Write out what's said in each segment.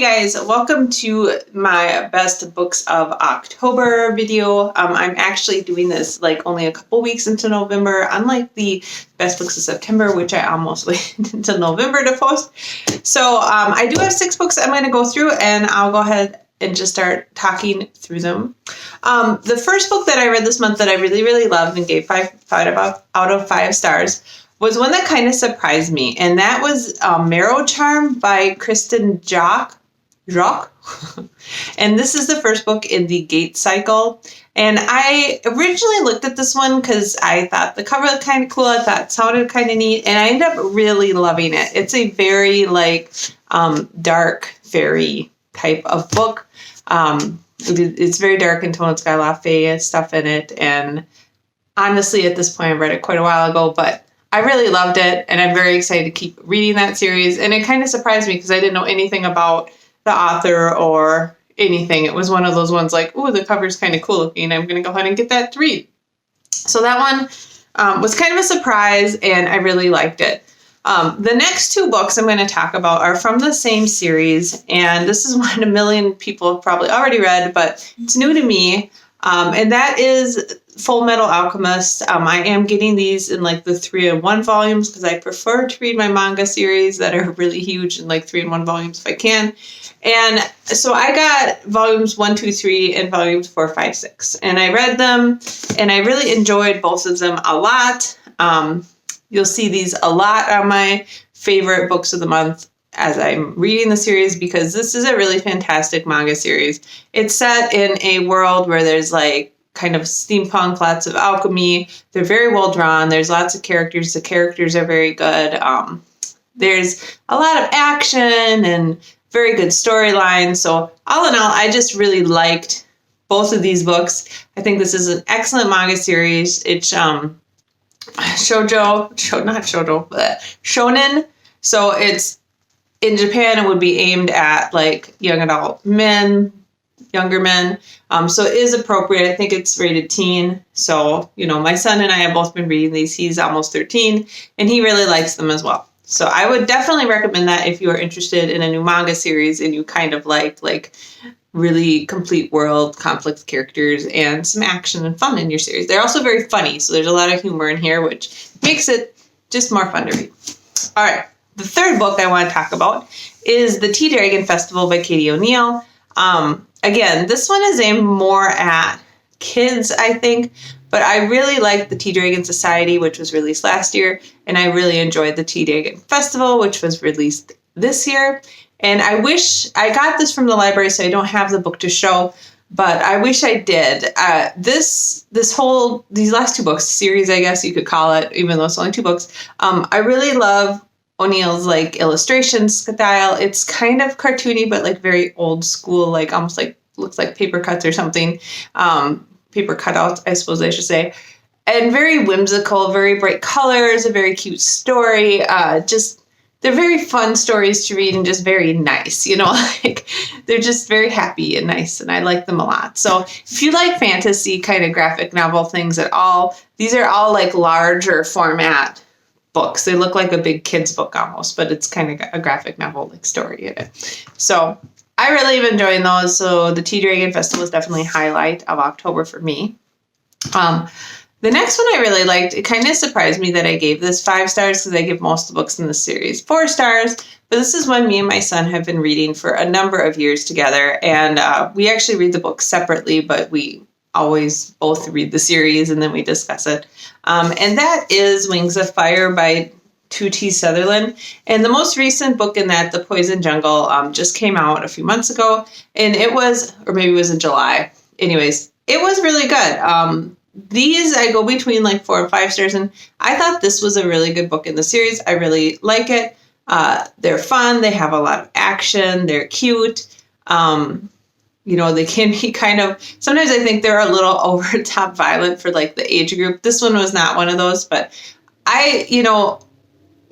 Hey guys, welcome to my best books of October video. I'm actually doing this like only a couple weeks into November, unlike the best books of September, which I almost waited until November to post. So I do have 6 books I'm going to go through, and I'll go ahead and just start talking through them. The first book that I read this month that I really loved and gave 5 out of 5 stars was one that kind of surprised me, and that was Marrow Charm by Kristen Jock. And this is the first book in the Gate cycle. And I originally looked at this one because I thought the cover looked kind of cool. I thought it sounded kind of neat, and I ended up really loving it. It's a very dark fairy type of book. It's very dark in tone. It's got a lot of fae stuff in it, and honestly, at this point, I read it quite a while ago, but I really loved it, and I'm very excited to keep reading that series. And it kind of surprised me because I didn't know anything about the author or anything. It was one of those ones like, ooh, the cover's kind of cool looking. I'm going to go ahead and get that to read. So that one was kind of a surprise, and I really liked it. The next 2 books I'm going to talk about are from the same series, and this is one a million people have probably already read, but it's new to me, and that is Full Metal Alchemist. I am getting these in like the 3-in-1 volumes because I prefer to read my manga series that are really huge in like 3-in-1 volumes if I can. And so I got volumes 1, 2, 3 and volumes 4, 5, 6. And I read them and I really enjoyed both of them a lot. You'll see these a lot on my favorite books of the month as I'm reading the series because this is a really fantastic manga series. It's set in a world where there's like kind of steampunk, lots of alchemy. They're very well drawn. There's lots of characters. The characters are very good. There's a lot of action and very good storyline. So all in all, I just really liked both of these books. I think this is an excellent manga series. It's shonen. So it's in Japan, it would be aimed at like young adult men, younger men. So it is appropriate. I think it's rated teen. So, my son and I have both been reading these. He's almost 13 and he really likes them as well. So I would definitely recommend that if you are interested in a new manga series and you kind of like really complete world, complex characters, and some action and fun in your series. They're also very funny. So there's a lot of humor in here, which makes it just more fun to read. All right. The third book I want to talk about is The Tea Dragon Festival by Katie O'Neill. Again, this one is aimed more at kids, I think, but I really liked the Tea Dragon Society, which was released last year, and I really enjoyed the Tea Dragon Festival, which was released this year. And I wish I got this from the library, so I don't have the book to show, but I wish I did. These last 2 books, series, I guess you could call it, even though it's only 2 books, I really love O'Neill's like illustration style. It's kind of cartoony, but like very old school, like almost like looks like paper cuts or something. Paper cutouts, I suppose I should say. And very whimsical, very bright colors, a very cute story. They're very fun stories to read and just very nice, like they're just very happy and nice, and I like them a lot. So if you like fantasy kind of graphic novel things at all, these are all like larger format books. They look like a big kid's book almost, but it's kind of a graphic novel like story in it. So I really am enjoying those. So the Tea Dragon Festival is definitely a highlight of October for me. The next one I really liked, it kind of surprised me that I gave this 5 stars because I give most of the books in the series 4 stars. But this is one me and my son have been reading for a number of years together. And we actually read the books separately, but we always both read the series and then we discuss it. And that is Wings of Fire by 2T Sutherland. And the most recent book in that, The Poison Jungle, just came out a few months ago. And it was, or maybe it was in July. Anyways, it was really good. These I go between like 4 and 5 stars. And I thought this was a really good book in the series. I really like it. They're fun. They have a lot of action. They're cute. They can be kind of, sometimes I think they're a little over top violent for like the age group. This one was not one of those, but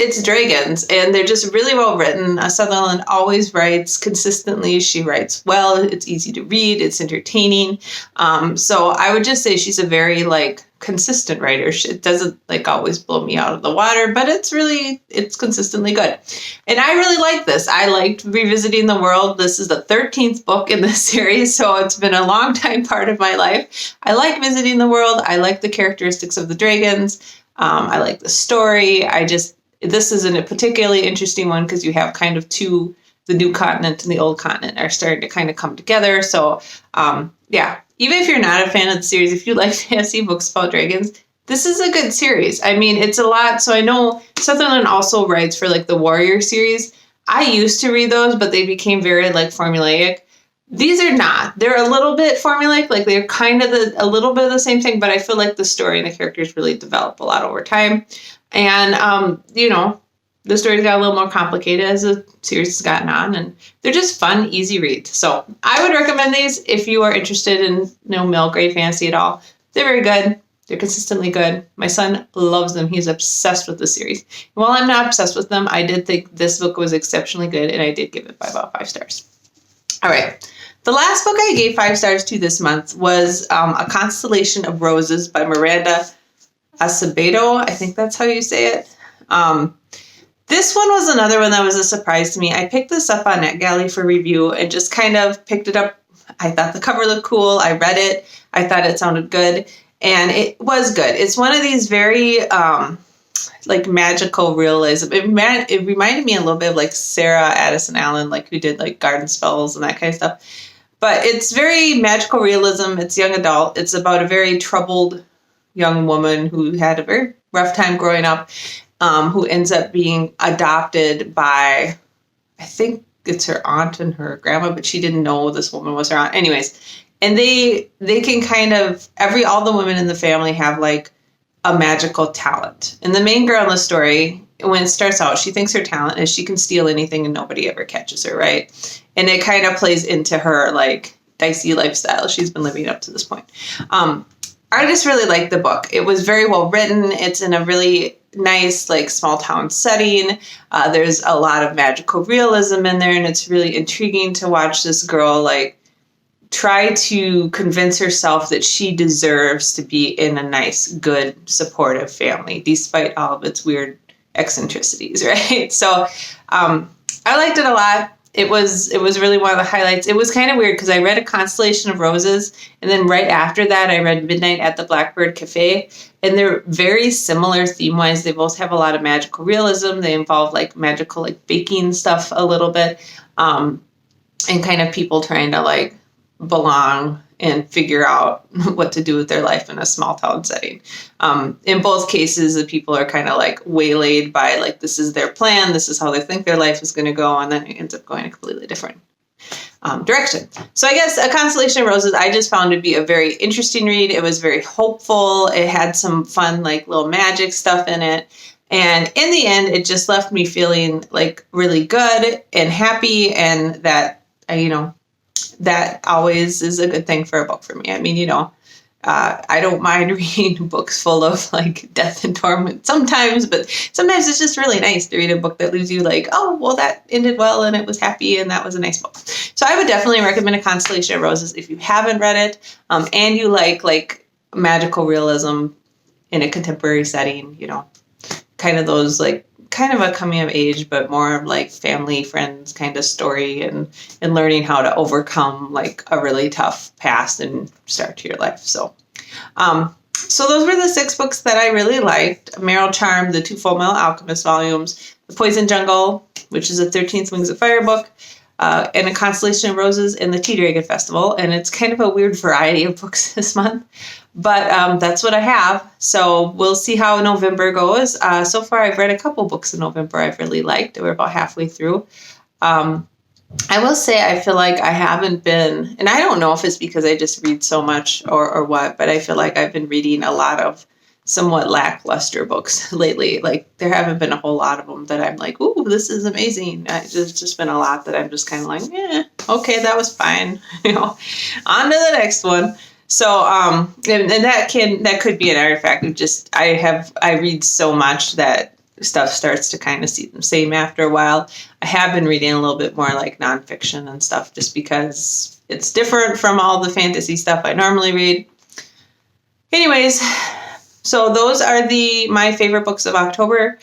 it's dragons and they're just really well written. Sutherland always writes consistently. She writes well. It's easy to read. It's entertaining. So I would just say she's a very like consistent writer. It doesn't like always blow me out of the water, but it's consistently good. And I really like this. I liked revisiting the world. This is the 13th book in this series, so it's been a long time part of my life. I like visiting the world. I like the characteristics of the dragons. I like the story. This isn't a particularly interesting one because you have kind of the new continent and the old continent are starting to kind of come together. So, yeah, even if you're not a fan of the series, if you like fantasy books about dragons, this is a good series. I mean, it's a lot. So I know Sutherland also writes for like the Warrior series. I used to read those, but they became very like formulaic. These are not. They're a little bit formulaic, like they're kind of a little bit of the same thing, but I feel like the story and the characters really develop a lot over time. And, the stories got a little more complicated as the series has gotten on, and they're just fun, easy reads. So I would recommend these if you are interested in male grade fantasy at all. They're very good. They're consistently good. My son loves them. He's obsessed with the series. While I'm not obsessed with them, I did think this book was exceptionally good, and I did give it by about 5 stars. All right. The last book I gave 5 stars to this month was A Constellation of Roses by Miranda Acevedo. I think that's how you say it. This one was another one that was a surprise to me. I picked this up on NetGalley for review and just kind of picked it up. I thought the cover looked cool. I read it. I thought it sounded good. And it was good. It's one of these very like magical realism. It reminded me a little bit of like Sarah Addison Allen, like who did like garden spells and that kind of stuff. But it's very magical realism. It's young adult. It's about a very troubled young woman who had a very rough time growing up. Who ends up being adopted by, I think it's her aunt and her grandma, but she didn't know this woman was her aunt. Anyways, and they can kind of, all the women in the family have like a magical talent. And the main girl in the story, when it starts out, she thinks her talent is she can steal anything and nobody ever catches her, right? And it kind of plays into her like dicey lifestyle she's been living up to this point. I just really liked the book. It was very well written. It's in a really nice, like, small town setting. There's a lot of magical realism in there, and it's really intriguing to watch this girl, like, try to convince herself that she deserves to be in a nice, good, supportive family, despite all of its weird eccentricities, right? So I liked it a lot. It was really one of the highlights. It was kind of weird because I read A Constellation of Roses, and then right after that, I read Midnight at the Blackbird Cafe, and they're very similar theme-wise. They both have a lot of magical realism. They involve like magical like baking stuff a little bit, and kind of people trying to like belong and figure out what to do with their life in a small town setting. In both cases, the people are kind of like waylaid by like, this is their plan, this is how they think their life is going to go, and then it ends up going a completely different direction. So I guess A Constellation of Roses, I just found to be a very interesting read. It was very hopeful. It had some fun, like little magic stuff in it. And in the end, it just left me feeling like really good and happy, and that, that always is a good thing for a book for me. I mean, I don't mind reading books full of like death and torment sometimes, but sometimes it's just really nice to read a book that leaves you like, oh, well, that ended well and it was happy and that was a nice book. So I would definitely recommend A Constellation of Roses if you haven't read it, and you like magical realism in a contemporary setting, kind of those like kind of a coming of age, but more of like family, friends kind of story, and learning how to overcome like a really tough past and start to your life. So those were the 6 books that I really liked. Meryl Charm, the 2 Full Metal Alchemist volumes, The Poison Jungle, which is a 13th Wings of Fire book, and A Constellation of Roses, and the Tea Dragon Festival. And it's kind of a weird variety of books this month. But that's what I have. So we'll see how November goes. So far, I've read a couple books in November I've really liked. We're about halfway through. I will say I feel like I haven't been, and I don't know if it's because I just read so much or what, but I feel like I've been reading a lot of somewhat lackluster books lately. Like there haven't been a whole lot of them that I'm like, ooh, this is amazing. There's just been a lot that I'm just kind of like, okay, that was fine. On to the next one. So, and that could be an artifact of just, I read so much that stuff starts to kind of seem the same after a while. I have been reading a little bit more like nonfiction and stuff just because it's different from all the fantasy stuff I normally read. Anyways, So those are my favorite books of October.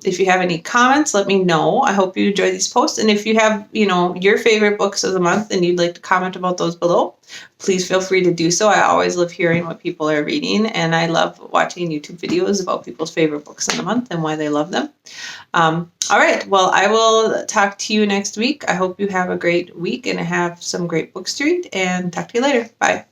If you have any comments, let me know. I hope you enjoy these posts. And if you have, your favorite books of the month and you'd like to comment about those below, please feel free to do so. I always love hearing what people are reading, and I love watching YouTube videos about people's favorite books of the month and why they love them. All right. Well, I will talk to you next week. I hope you have a great week and have some great books to read, and talk to you later. Bye.